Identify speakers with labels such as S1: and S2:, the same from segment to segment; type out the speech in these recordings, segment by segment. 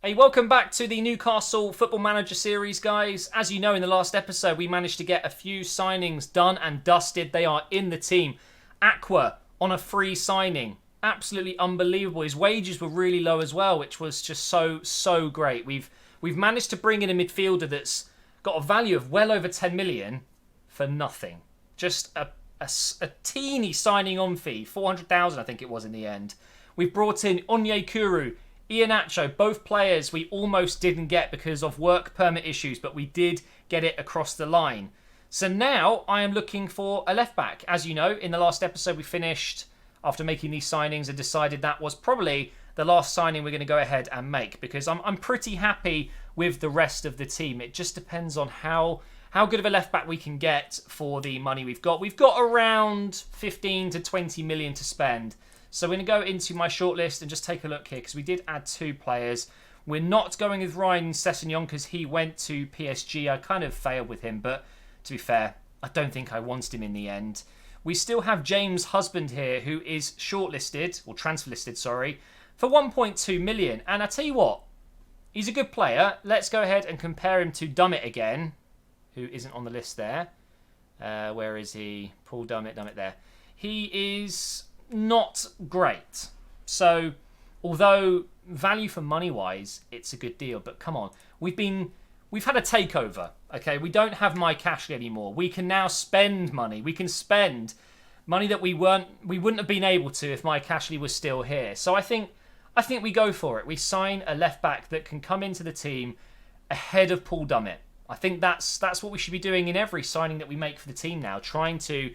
S1: Hey, welcome back to the Newcastle Football Manager series, guys. As you know, in the last episode, we managed to get a few signings done and dusted. They are in the team. Aqua on a free signing. Absolutely unbelievable. His wages were really low as well, which was just so great. We've managed to bring in a midfielder that's got a value of well over 10 million for nothing. Just a teeny signing on fee, 400,000 I think it was in the end. We've brought in Onyekuru, Iheanacho, both players we almost didn't get because of work permit issues, but we did get it across the line. So now I am looking for a left back. As you know, in the last episode we finished after making these signings and decided that was probably the last signing we're going to go ahead and make, because I'm pretty happy with the rest of the team. It just depends on how good of a left back we can get for the money we've got. We've got around 15 to 20 million to spend. So we're going to go into my shortlist and just take a look here, because we did add two players. We're not going with Ryan Sessegnon because he went to PSG. I kind of failed with him, but to be fair, I don't think I wanted him in the end. We still have James Husband here, who is shortlisted, or transfer listed, sorry, for 1.2 million. And I tell you what, he's a good player. Let's go ahead and compare him to Dummett again, who isn't on the list there. Where is he? Paul Dummett there. He is not great. So, although value for money wise, it's a good deal. But come on, we've had a takeover. Okay, we don't have Mike Ashley anymore. We can now spend money. We can spend money that we wouldn't have been able to if Mike Ashley was still here. So I think we go for it. We sign a left back that can come into the team ahead of Paul Dummett. I think that's what we should be doing in every signing that we make for the team now, trying to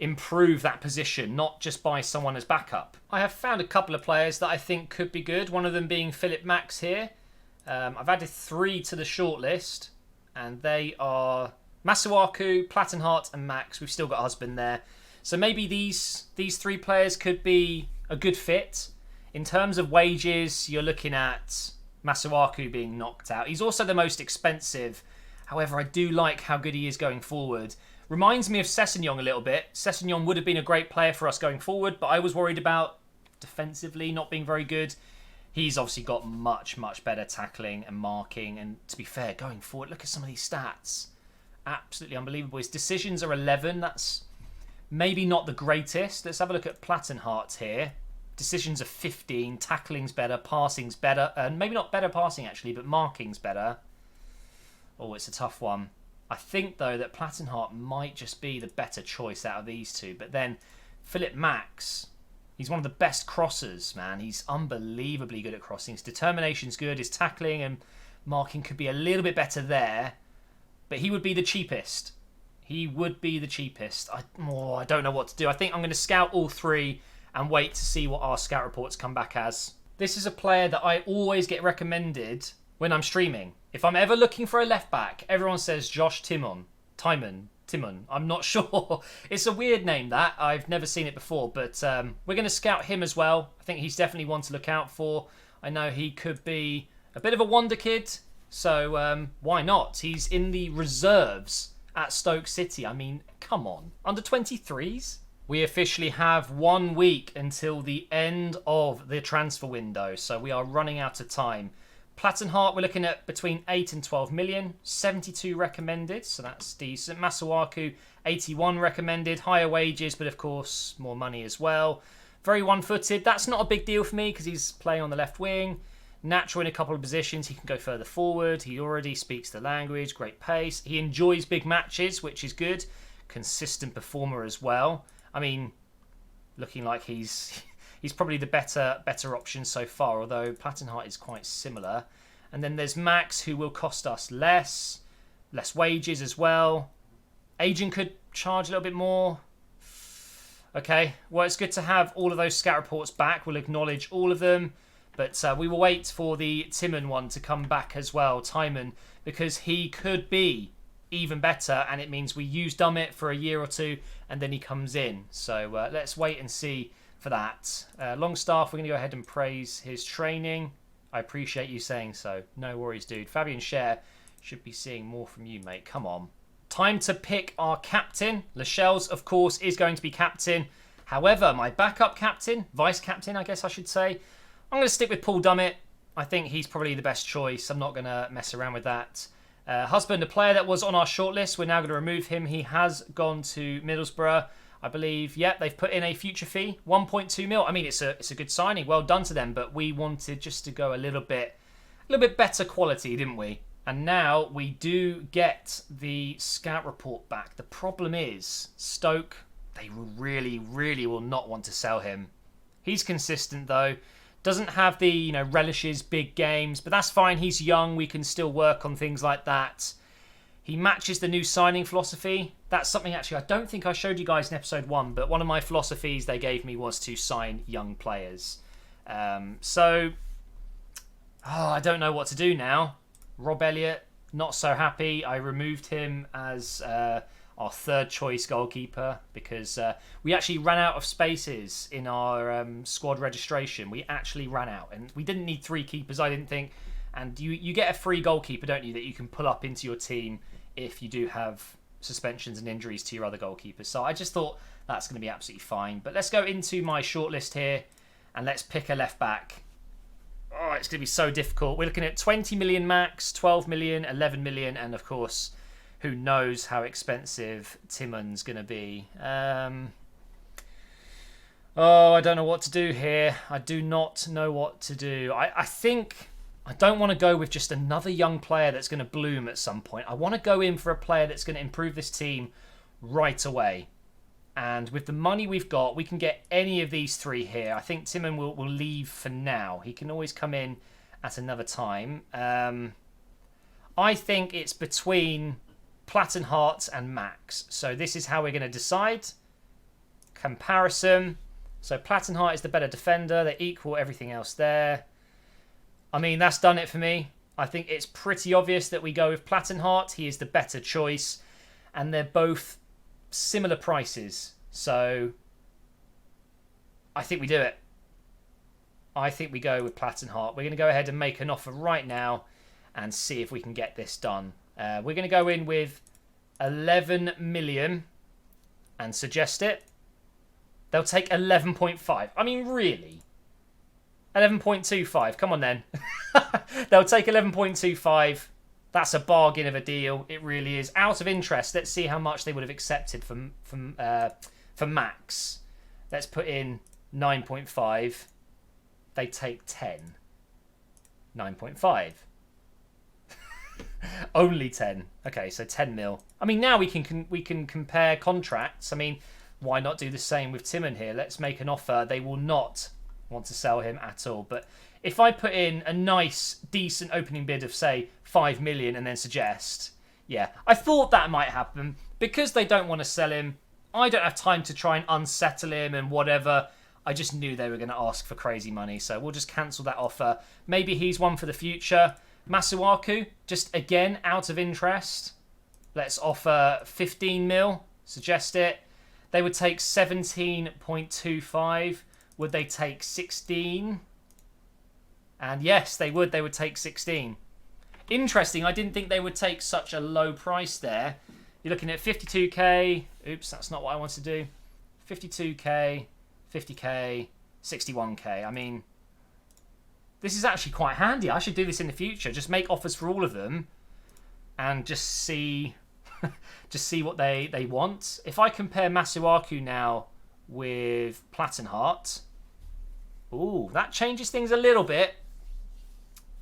S1: improve that position, not just buy someone as backup. I have found a couple of players that I think could be good, one of them being Philip Max here. I've added 3 to the shortlist, and they are Masuaku, Plattenhart and Max. We've still got Husband there. So maybe these 3 players could be a good fit. In terms of wages, you're looking at Masuaku being knocked out. He's also the most expensive. However, I do like how good he is going forward. Reminds me of Sessegnon a little bit. Sessegnon would have been a great player for us going forward, but I was worried about defensively not being very good. He's obviously got much better tackling and marking. And to be fair, going forward, look at some of these stats. Absolutely unbelievable. His decisions are 11. That's maybe not the greatest. Let's have a look at Plattenhart here. Decisions are 15. Tackling's better. Passing's better. And maybe not better passing, actually, but marking's better. Oh, it's a tough one. I think, though, that Plattenhart might just be the better choice out of these two. But then Philip Max, he's one of the best crossers, man. He's unbelievably good at crossing. His determination's good. His tackling and marking could be a little bit better there. But he would be the cheapest. He would be the cheapest. I don't know what to do. I think I'm going to scout all 3 and wait to see what our scout reports come back as. This is a player that I always get recommended when I'm streaming. If I'm ever looking for a left back, everyone says Josh Timon. I'm not sure. It's a weird name that. I've never seen it before, but we're going to scout him as well. I think he's definitely one to look out for. I know he could be a bit of a wonder kid, so why not? He's in the reserves at Stoke City. I mean, come on. Under 23s? We officially have 1 week until the end of the transfer window, so we are running out of time. Plattenhart, we're looking at between 8 and 12 million. 72 recommended, so that's decent. Masuaku, 81 recommended. Higher wages, but of course, more money as well. Very one-footed. That's not a big deal for me because he's playing on the left wing. Natural in a couple of positions. He can go further forward. He already speaks the language. Great pace. He enjoys big matches, which is good. Consistent performer as well. I mean, looking like he's probably the better option so far, although Plattenhart is quite similar. And then there's Max, who will cost us less wages as well. Agent could charge a little bit more. Okay, well, it's good to have all of those scout reports back. We'll acknowledge all of them, but we will wait for the Timon one to come back as well, Timon, because he could be even better, and it means we use Dummett for a year or 2, and then he comes in. So let's wait and see for that. Longstaff, we're going to go ahead and praise his training. I appreciate you saying so. No worries, dude. Fabian Scher, should be seeing more from you, mate. Come on. Time to pick our captain. Lascelles, of course, is going to be captain. However, my backup captain, vice captain, I guess I should say, I'm going to stick with Paul Dummett. I think he's probably the best choice. I'm not going to mess around with that. Husband, a player that was on our shortlist, we're now going to remove him. He has gone to Middlesbrough, I believe. Yep, they've put in a future fee, 1.2 mil. I mean, it's a good signing. Well done to them, but we wanted just to go a little bit better quality, didn't we? And now we do get the scout report back. The problem is Stoke, they really, really will not want to sell him. He's consistent though. Doesn't have the, relishes big games, but that's fine. He's young. We can still work on things like that. He matches the new signing philosophy. That's something actually I don't think I showed you guys in episode 1, but one of my philosophies they gave me was to sign young players. I don't know what to do now. Rob Elliott, not so happy. I removed him as our third choice goalkeeper because we actually ran out of spaces in our squad registration. We actually ran out, and we didn't need 3 keepers, I didn't think. And you get a free goalkeeper, don't you, that you can pull up into your team if you do have suspensions and injuries to your other goalkeepers. So I just thought that's going to be absolutely fine. But let's go into my shortlist here and let's pick a left back. Oh, it's going to be so difficult. We're looking at 20 million max, 12 million, 11 million, and of course, who knows how expensive Timon's going to be. I don't know what to do here. I do not know what to do. I think I don't want to go with just another young player that's going to bloom at some point. I want to go in for a player that's going to improve this team right away. And with the money we've got, we can get any of these 3 here. I think Timon will leave for now. He can always come in at another time. I think it's between Plattenhardt and Max. So this is how we're going to decide. Comparison. So Plattenhardt is the better defender. They equal everything else there. I mean, that's done it for me. I think it's pretty obvious that we go with Plattenhardt. He is the better choice. And they're both similar prices. So I think we do it. I think we go with Plattenhardt. We're going to go ahead and make an offer right now and see if we can get this done. We're going to go in with 11 million and suggest it. They'll take 11.5. I mean, really? 11.25. Come on then. They'll take 11.25. That's a bargain of a deal. It really is. Out of interest, let's see how much they would have accepted for Max. Let's put in 9.5. They take 10. 9.5. Only 10. Okay, so 10 mil. I mean, now we can compare contracts. I mean, why not do the same with Timon here? Let's make an offer. They will not want to sell him at all. But if I put in a nice, decent opening bid of, say, 5 million and then suggest, yeah, I thought that might happen. Because they don't want to sell him, I don't have time to try and unsettle him and whatever. I just knew they were going to ask for crazy money. So we'll just cancel that offer. Maybe he's one for the future. Masuaku, just again, out of interest. Let's offer 15 mil. Suggest it. They would take 17.25. Would they take 16? And yes, they would. They would take 16. Interesting. I didn't think they would take such a low price there. You're looking at 52k. Oops, that's not what I want to do. 52k, 50k, 61k. I mean, this is actually quite handy. I should do this in the future. Just make offers for all of them and just see what they want. If I compare Masuaku now with Plattenhardt, ooh, that changes things a little bit.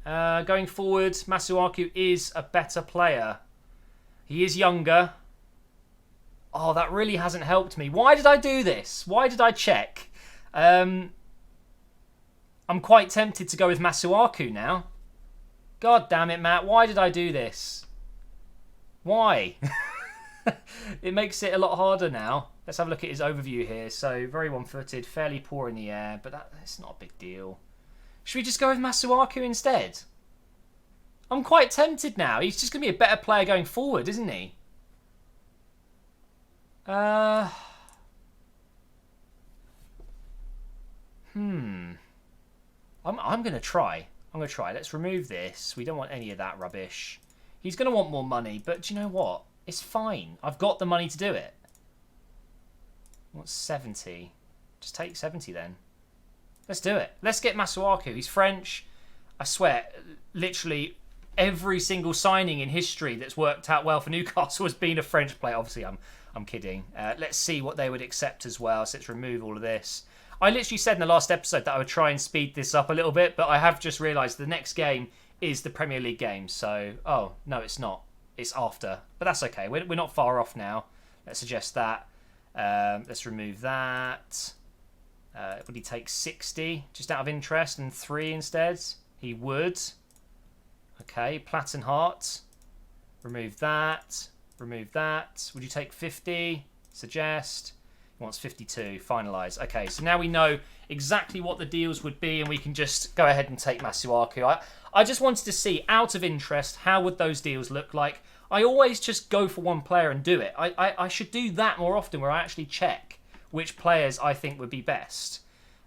S1: Going forward, Masuaku is a better player. He is younger. Oh, that really hasn't helped me. Why did I do this? Why did I check? I'm quite tempted to go with Masuaku now. God damn it, Matt. Why did I do this? Why? It makes it a lot harder now. Let's have a look at his overview here. So, very one-footed, fairly poor in the air, but that's not a big deal. Should we just go with Masuaku instead? I'm quite tempted now. He's just going to be a better player going forward, isn't he? I'm going to try. Let's remove this. We don't want any of that rubbish. He's going to want more money, but do you know what? It's fine. I've got the money to do it. What's 70? Just take 70 then. Let's do it. Let's get Masuaku. He's French. I swear, literally every single signing in history that's worked out well for Newcastle has been a French player. Obviously, I'm kidding. Let's see what they would accept as well. So let's remove all of this. I literally said in the last episode that I would try and speed this up a little bit, but I have just realised the next game is the Premier League game. So, oh, no, it's not. It's after. But that's okay. We're not far off now. Let's suggest that. Let's remove that. Would he take 60 just out of interest and 3 instead? He would. Okay, Platin Heart. Remove that. Remove that. Would you take 50? Suggest. He wants 52. Finalise. Okay, so now we know exactly what the deals would be and we can just go ahead and take Masuaku. I just wanted to see, out of interest, how would those deals look like? I always just go for one player and do it. I should do that more often where I actually check which players I think would be best.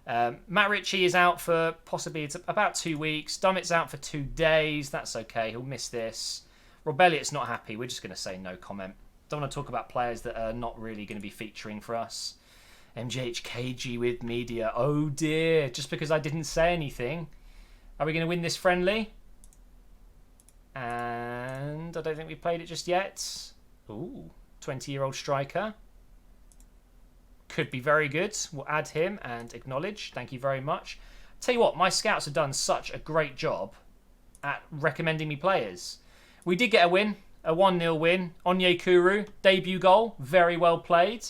S1: Matt Ritchie is out for possibly it's about 2 weeks. Dummett's out for 2 days. That's okay. He'll miss this. Rob Elliott's not happy. We're just going to say no comment. Don't want to talk about players that are not really going to be featuring for us. MJHKG with media. Oh dear. Just because I didn't say anything. Are we going to win this friendly? And I don't think we played it just yet. Ooh, 20-year-old striker. Could be very good. We'll add him and acknowledge. Thank you very much. Tell you what, my scouts have done such a great job at recommending me players. We did get a win, a 1-0 win. Onyekuru, debut goal. Very well played.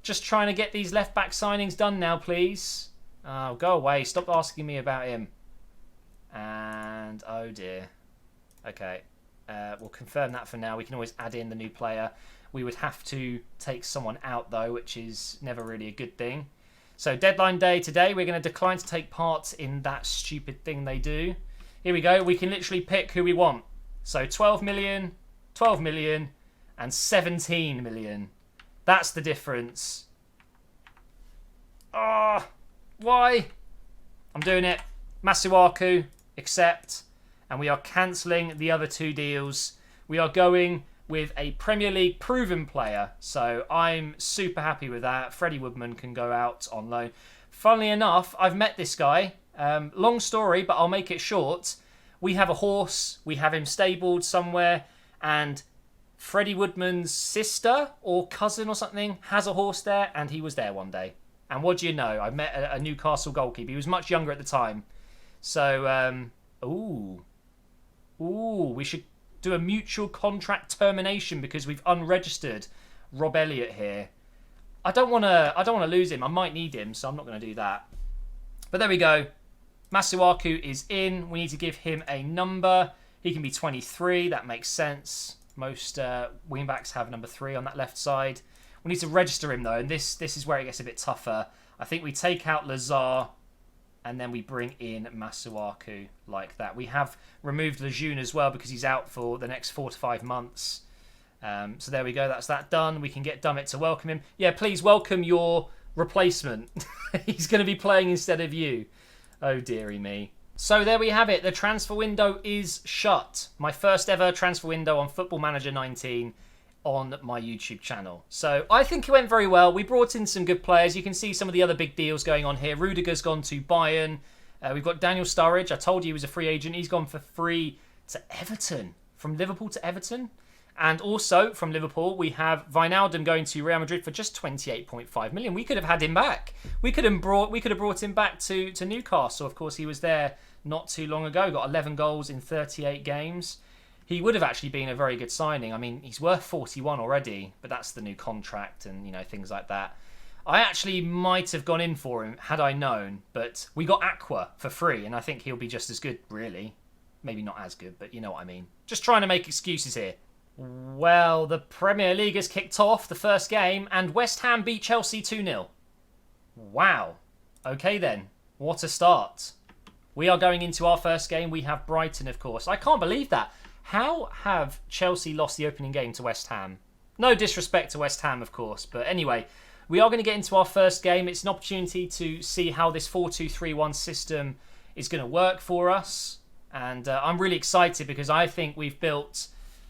S1: Just trying to get these left-back signings done now, please. Oh, go away. Stop asking me about him. And, oh dear. Okay, we'll confirm that for now. We can always add in the new player. We would have to take someone out, though, which is never really a good thing. So, deadline day today. We're going to decline to take part in that stupid thing they do. Here we go. We can literally pick who we want. So, 12 million, 12 million, and 17 million. That's the difference. Ah, why? I'm doing it. Masuaku, accept. And we are cancelling the other 2 deals. We are going with a Premier League proven player. So I'm super happy with that. Freddie Woodman can go out on loan. Funnily enough, I've met this guy. Long story, but I'll make it short. We have a horse. We have him stabled somewhere. And Freddie Woodman's sister or cousin or something has a horse there. And he was there one day. And what do you know? I met a Newcastle goalkeeper. He was much younger at the time. So, Ooh, we should do a mutual contract termination because we've unregistered Rob Elliott here. I don't want to lose him. I might need him, so I'm not going to do that. But there we go. Masuaku is in. We need to give him a number. He can be 23. That makes sense. Most wingbacks have number 3 on that left side. We need to register him though, and this is where it gets a bit tougher. I think we take out Lazar. And then we bring in Masuaku like that. We have removed Lejeune as well because he's out for the next 4 to 5 months. So there we go. That's that done. We can get Dummett to welcome him. Yeah, please welcome your replacement. He's going to be playing instead of you. Oh, dearie me. So there we have it. The transfer window is shut. My first ever transfer window on Football Manager 19 on my YouTube channel. So I think it went very well. We brought in some good players. You can see some of the other big deals going on here. Rudiger's gone to Bayern. We've got Daniel Sturridge. I told you he was a free agent. He's gone for free to Everton. From Liverpool to Everton. And also from Liverpool, we have Wijnaldum going to Real Madrid for just 28.5 million. We could have had him back. We could have brought him back to Newcastle. Of course, he was there not too long ago. Got 11 goals in 38 games. He would have actually been a very good signing. I mean, he's worth 41 already, but that's the new contract and, things like that. I actually might have gone in for him had I known, but we got Aqua for free, and I think he'll be just as good, really. Maybe not as good, but you know what I mean. Just trying to make excuses here. Well, the Premier League has kicked off the first game, and West Ham beat Chelsea 2-0. Wow. Okay then. What a start. We are going into our first game. We have Brighton, of course. I can't believe that. How have Chelsea lost the opening game to West Ham? No disrespect to West Ham, of course. But anyway, we are going to get into our first game. It's an opportunity to see how this 4-2-3-1 system is going to work for us. And I'm really excited because I think we've built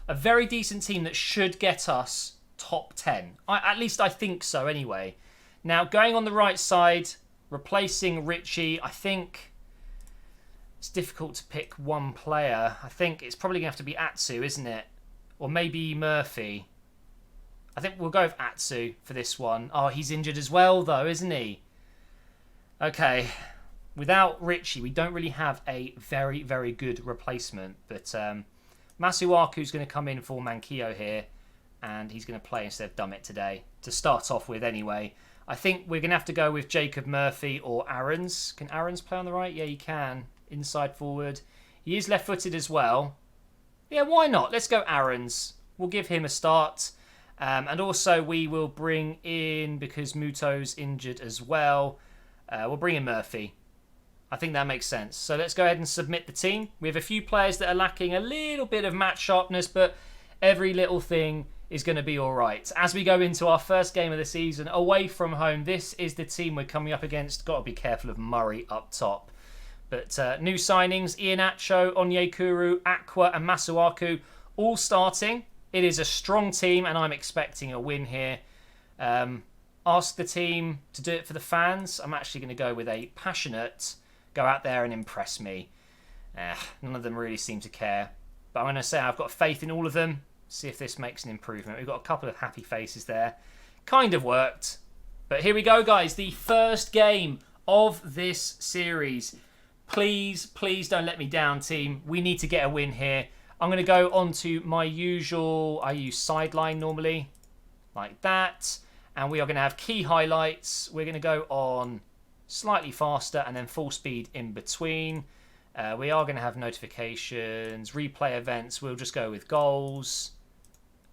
S1: a very decent team that should get us top 10. At least I think so anyway. Now, going on the right side, replacing Ritchie, I think It's difficult to pick one player. I think it's probably going to have to be Atsu, isn't it? Or maybe Murphy. I think we'll go with Atsu for this one. Oh, he's injured as well, though, isn't he? Okay. Without Richie, we don't really have a very, very good replacement. But Masuaku's going to come in for Manquillo here. And he's going to play instead of Dummett today. To start off with, anyway. I think we're going to have to go with Jacob Murphy or Aarons. Can Aarons play on the right? Yeah, he can. Inside forward. He is left-footed as well. Yeah, why not? Let's go Aarons. We'll give him a start. And also we will bring in, because Muto's injured as well, we'll bring in Murphy. I think that makes sense. So let's go ahead and submit the team. We have a few players that are lacking a little bit of match sharpness, but every little thing is going to be all right. As we go into our first game of the season away from home, this is the team we're coming up against. Got to be careful of Murray up top. But new signings, Iheanacho, Onyekuru, Aqua and Masuaku all starting. It is a strong team and I'm expecting a win here. Ask the team to do it for the fans. I'm actually going to go with a passionate, go out there and impress me. None of them really seem to care. But I'm going to say I've got faith in all of them. See if this makes an improvement. We've got a couple of happy faces there. Kind of worked. But here we go, guys. The first game of this series. Please, please don't let me down, team. We need to get a win here. I'm going to go on to my usual... I use sideline normally. Like that. And we are going to have key highlights. We're going to go on slightly faster and then full speed in between. We are going to have notifications, replay events. We'll just go with goals.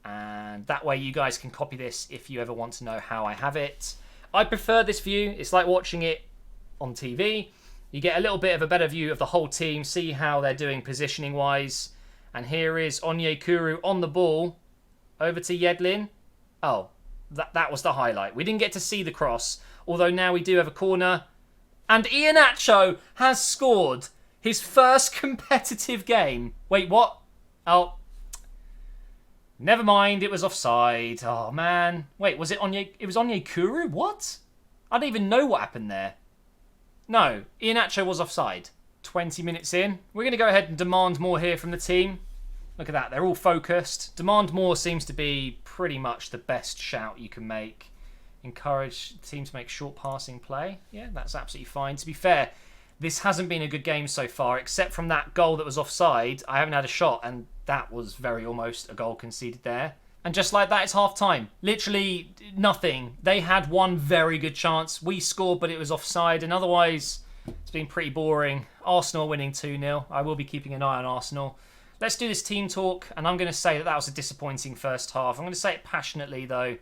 S1: And that way you guys can copy this if you ever want to know how I have it. I prefer this view. It's like watching it on TV. You get a little bit of a better view of the whole team, see how they're doing positioning-wise. And here is Onyekuru on the ball. Over to Yedlin. Oh, that was the highlight. We didn't get to see the cross, although now we do have a corner. And Iheanacho has scored his first competitive game. Wait, what? Oh. Never mind, it was offside. Oh, man. Wait, was it It was Onyekuru? What? I don't even know what happened there. No, Iheanacho was offside. 20 minutes in. We're going to go ahead and demand more here from the team. Look at that. They're all focused. Demand more seems to be pretty much the best shout you can make. Encourage the team to make short passing play. Yeah, that's absolutely fine. To be fair, this hasn't been a good game so far, except from that goal that was offside. I haven't had a shot, and that was very almost a goal conceded there. And just like that, it's half-time. Literally nothing. They had one very good chance. We scored, but it was offside. And otherwise, it's been pretty boring. Arsenal winning 2-0. I will be keeping an eye on Arsenal. Let's do this team talk. And I'm going to say that was a disappointing first half. I'm going to say it passionately, though.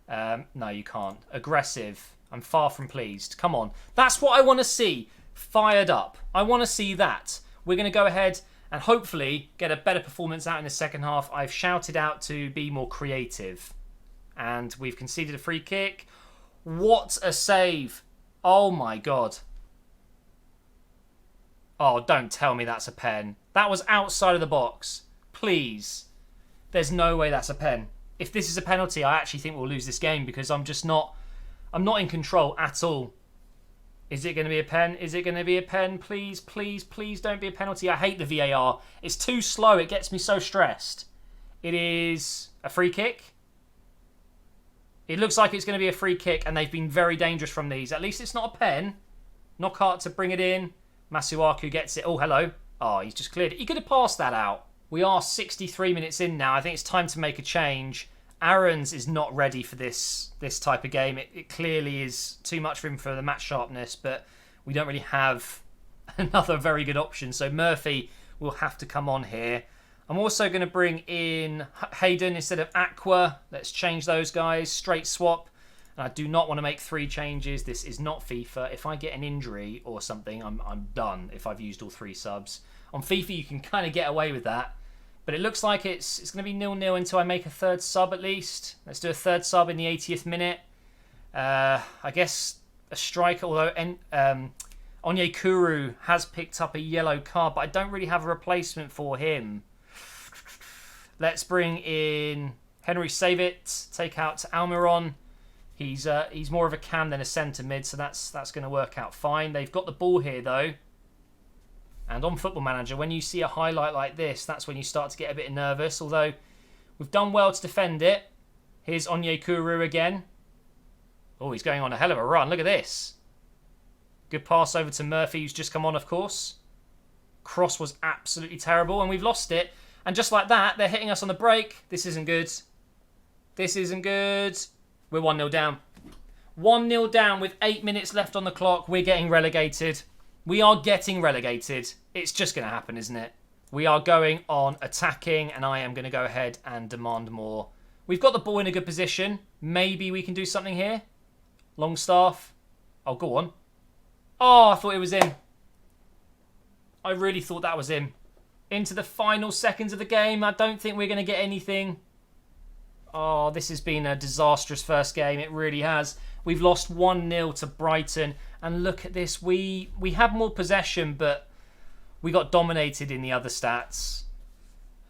S1: No, you can't. Aggressive. I'm far from pleased. Come on. That's what I want to see. Fired up. I want to see that. We're going to go ahead and hopefully get a better performance out in the second half. I've shouted out to be more creative. And we've conceded a free kick. What a save. Oh my God. Oh, don't tell me that's a pen. That was outside of the box. Please. There's no way that's a pen. If this is a penalty, I actually think we'll lose this game because I'm not in control at all. Is it going to be a pen? Is it going to be a pen? Please, please, please don't be a penalty. I hate the VAR. It's too slow. It gets me so stressed. It is a free kick. It looks like it's going to be a free kick, and they've been very dangerous from these. At least it's not a pen. Knockhart to bring it in. Masuaku gets it. Oh, hello. Oh, he's just cleared it. He could have passed that out. We are 63 minutes in now. I think it's time to make a change. Aarons is not ready for this type of game. It clearly is too much for him for the match sharpness, but we don't really have another very good option. So Murphy will have to come on here. I'm also going to bring in Hayden instead of Aqua. Let's change those guys. Straight swap. And I do not want to make 3 changes. This is not FIFA. If I get an injury or something, I'm done if I've used all 3 subs. On FIFA, you can kind of get away with that. But it looks like it's going to be 0-0 until I make a 3rd sub at least. Let's do a 3rd sub in the 80th minute. I guess a striker, although Onyekuru has picked up a yellow card, but I don't really have a replacement for him. Let's bring in Henry Savit, take out Almiron. He's more of a cam than a centre mid, so that's going to work out fine. They've got the ball here, though. And on Football Manager, when you see a highlight like this, that's when you start to get a bit nervous. Although we've done well to defend it. Here's Onyekuru again. Oh, he's going on a hell of a run. Look at this. Good pass over to Murphy, who's just come on, of course. Cross was absolutely terrible, and we've lost it. And just like that, they're hitting us on the break. This isn't good. This isn't good. We're 1-0 down. 1-0 down with 8 minutes left on the clock. We're getting relegated. We are getting relegated. It's just going to happen, isn't it? We are going on attacking, and I am going to go ahead and demand more. We've got the ball in a good position. Maybe we can do something here. Longstaff. Oh, go on. Oh, I thought it was in. I really thought that was him. Into the final seconds of the game. I don't think we're going to get anything. Oh, this has been a disastrous first game. It really has. We've lost 1-0 to Brighton. And look at this. We had more possession, but we got dominated in the other stats.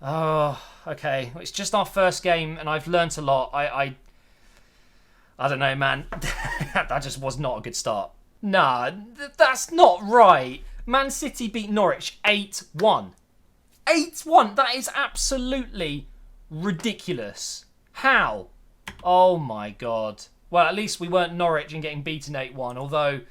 S1: Oh, okay. It's just our first game, and I've learnt a lot. I don't know, man. That just was not a good start. Nah, that's not right. Man City beat Norwich 8-1. 8-1. That is absolutely ridiculous. How? Oh my God. Well, at least we weren't Norwich and getting beaten 8-1, although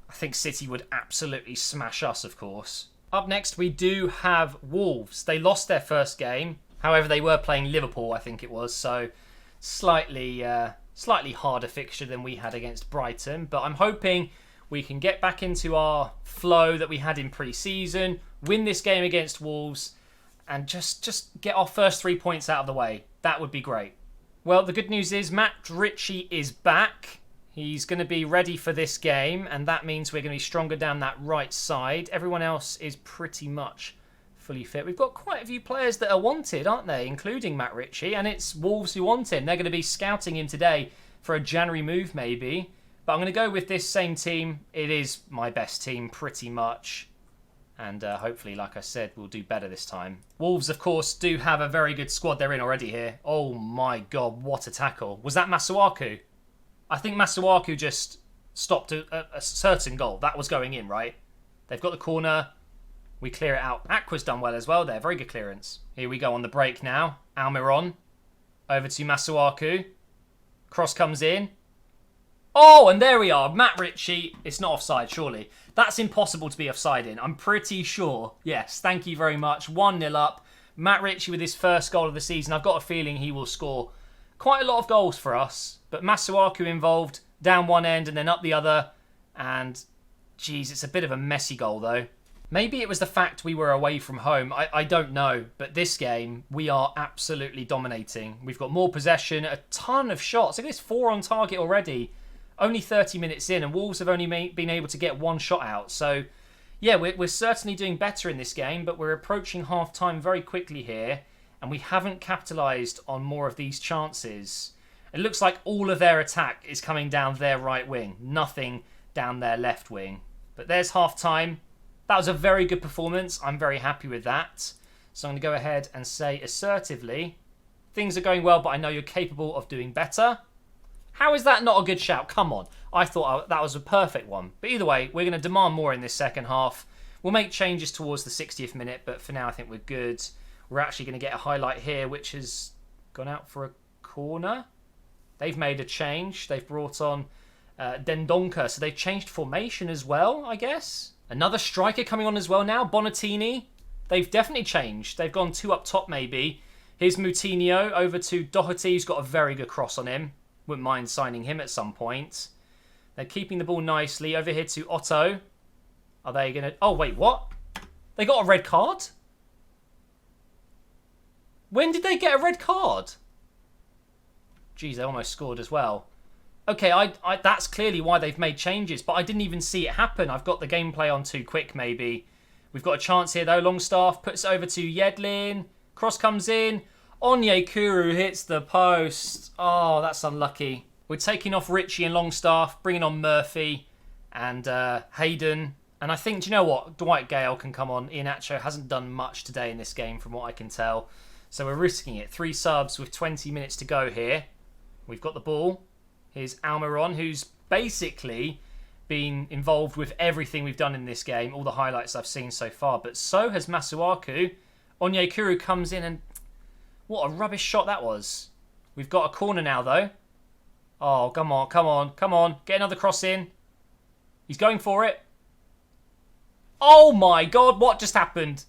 S1: I think City would absolutely smash us, of course. Up next, we do have Wolves. They lost their first game. However, they were playing Liverpool, I think it was, so slightly harder fixture than we had against Brighton. But I'm hoping we can get back into our flow that we had in pre-season, win this game against Wolves, and just get our first 3 points out of the way. That would be great. Well, the good news is Matt Ritchie is back. He's going to be ready for this game, and that means we're going to be stronger down that right side. Everyone else is pretty much fully fit. We've got quite a few players that are wanted, aren't they? Including Matt Ritchie, and it's Wolves who want him. They're going to be scouting him today for a January move, maybe. But I'm going to go with this same team. It is my best team, pretty much. And hopefully, like I said, we'll do better this time. Wolves, of course, do have a very good squad. They're in already here. Oh my God, what a tackle. Was that Masuaku? I think Masuaku just stopped a certain goal. That was going in, right? They've got the corner. We clear it out. Aqua's done well as well there. Very good clearance. Here we go on the break now. Almiron. Over to Masuaku. Cross comes in. Oh, and there we are. Matt Ritchie. It's not offside, surely. That's impossible to be offside in. I'm pretty sure. Yes, thank you very much. 1-0 up. Matt Ritchie with his first goal of the season. I've got a feeling he will score quite a lot of goals for us. But Masuaku involved, down one end and then up the other. And, geez, it's a bit of a messy goal, though. Maybe it was the fact we were away from home. I don't know. But this game, we are absolutely dominating. We've got more possession, a ton of shots. Look at this, 4 on target already. Only 30 minutes in, and Wolves have only been able to get 1 shot out. So, yeah, we're certainly doing better in this game, but we're approaching half-time very quickly here, and we haven't capitalised on more of these chances. It looks like all of their attack is coming down their right wing, nothing down their left wing. But there's half-time. That was a very good performance. I'm very happy with that. So I'm going to go ahead and say assertively, things are going well, but I know you're capable of doing better. How is that not a good shout? Come on. I thought that was a perfect one. But either way, we're going to demand more in this second half. We'll make changes towards the 60th minute, but for now I think we're good. We're actually going to get a highlight here, which has gone out for a corner. They've made a change. They've brought on Dendonka, so they've changed formation as well, I guess. Another striker coming on as well now, Bonatini. They've definitely changed. They've gone 2 up top maybe. Here's Moutinho over to Doherty, who's got a very good cross on him. Wouldn't mind signing him at some point. They're keeping the ball nicely. Over here to Otto. Are they going to... Oh, wait, what? They got a red card? When did they get a red card? Geez, they almost scored as well. Okay, that's clearly why they've made changes, but I didn't even see it happen. I've got the gameplay on too quick, maybe. We've got a chance here, though. Longstaff puts it over to Yedlin. Cross comes in. Onyekuru hits the post. Oh, that's unlucky. We're taking off Ritchie and Longstaff, bringing on Murphy and Hayden. And I think, do you know what? Dwight Gale can come on. Iheanacho hasn't done much today in this game from what I can tell. So we're risking it. 3 subs with 20 minutes to go here. We've got the ball. Here's Almiron, who's basically been involved with everything we've done in this game, all the highlights I've seen so far, but so has Masuaku. Onyekuru comes in and what a rubbish shot that was. We've got a corner now though. Oh, come on, come on, come on. Get another cross in. He's going for it. Oh my God, what just happened?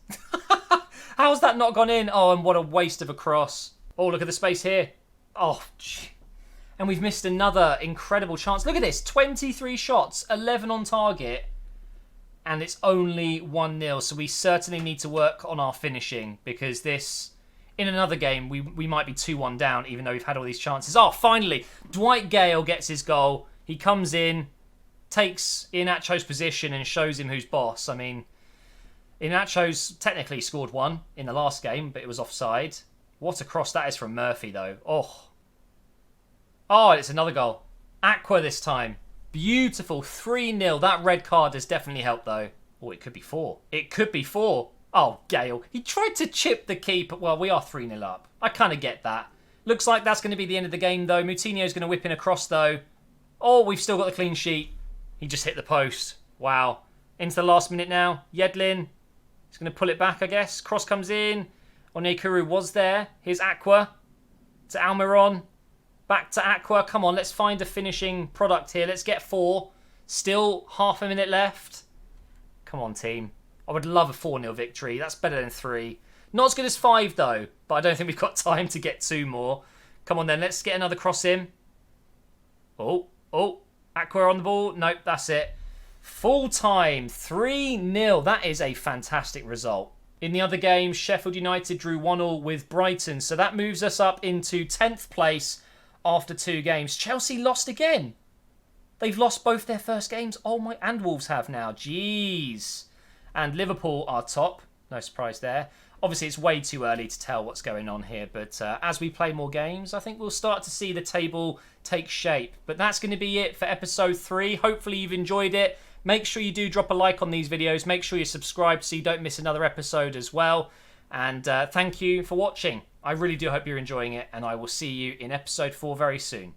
S1: How's that not gone in? Oh, and what a waste of a cross. Oh, look at the space here. Oh, gee. And we've missed another incredible chance. Look at this, 23 shots, 11 on target. And it's only 1-0. So we certainly need to work on our finishing because this, in another game, we might be 2-1 down even though we've had all these chances. Oh, finally, Dwight Gale gets his goal. He comes in, takes Iheanacho's position and shows him who's boss. I mean, Iheanacho's technically scored one in the last game, but it was offside. What a cross that is from Murphy, though. Oh, it's another goal. Aqua this time. Beautiful. 3-0. That red card has definitely helped, though. Oh, it could be 4. It could be 4. Oh, Gale. He tried to chip the keeper. Well, we are 3-0 up. I kind of get that. Looks like that's going to be the end of the game, though. Moutinho's going to whip in a cross, though. Oh, we've still got the clean sheet. He just hit the post. Wow. Into the last minute now. Yedlin. He's going to pull it back, I guess. Cross comes in. Onyekuru was there. Here's Aqua. To Almiron. Back to Aqua. Come on, let's find a finishing product here. Let's get 4. Still half a minute left. Come on, team. I would love a 4-0 victory. That's better than 3. Not as good as 5, though. But I don't think we've got time to get 2 more. Come on, then. Let's get another cross in. Oh. Aqua on the ball. Nope, that's it. Full time. 3-0. That is a fantastic result. In the other game, Sheffield United drew 1-1 with Brighton. So that moves us up into 10th place after 2 games. Chelsea lost again. They've lost both their first games. Oh my, and Wolves have now. Jeez. And Liverpool are top. No surprise there. Obviously, it's way too early to tell what's going on here. But as we play more games, I think we'll start to see the table take shape. But that's going to be it for episode 3. Hopefully you've enjoyed it. Make sure you do drop a like on these videos. Make sure you're subscribed so you don't miss another episode as well. And thank you for watching. I really do hope you're enjoying it. And I will see you in episode 4 very soon.